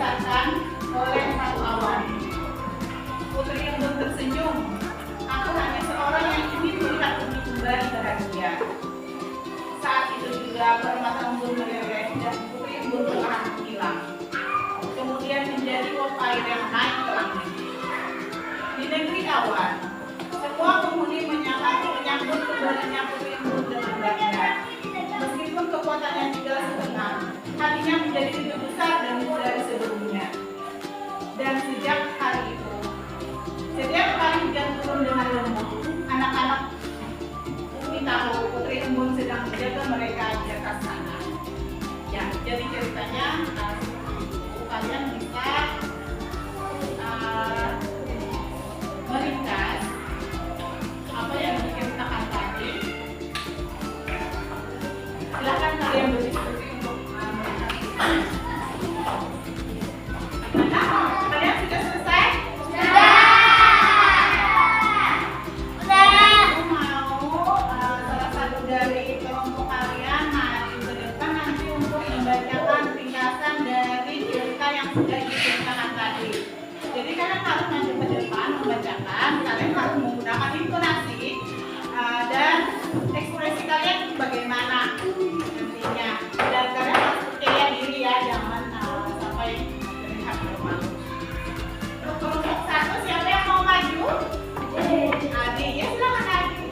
dikatakan oleh satu awan. Putri Embun tersenyum. Aku hanya seorang yang ingin melihat bumi kembali bahagia. Saat itu juga permata embun meleleh dan Putri Embun perlahan menghilang. Kemudian menjadi uap air yang naik ke langit. Di negeri awan, semua penghuni menyambut kembalinya Putri Embun dengan bangga. Meskipun kekuatannya tinggal setengah, hatinya menjadi lebih besar dari sebelumnya. Dan sejak hari itu, setiap kali hujan turun dengan lembut, anak-anak Bumi tahu Putri Embun sedang menjaga mereka di atas sana. Ya, jadi ceritanya kalian bisa meringkas apa yang diceritakan tadi. Silakan kalian berdiskusi untuk meringkas. Kalian sudah selesai? Aku mau salah satu dari kelompok kalian maju ke depan nanti untuk membacakan ringkasan dari cerita yang sudah diceritakan tadi. Jadi kalian harus maju ke depan membacakan, kalian harus menggunakan intonasi dan ekspresi kalian bagaimana nantinya. Dan kalian harus percaya diri ya, jangan sampai terlihat malu. Untuk kelompok satu, siapa yang mau maju? Adi, ya silakan Adi.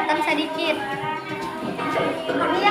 hitam sedikit. Ini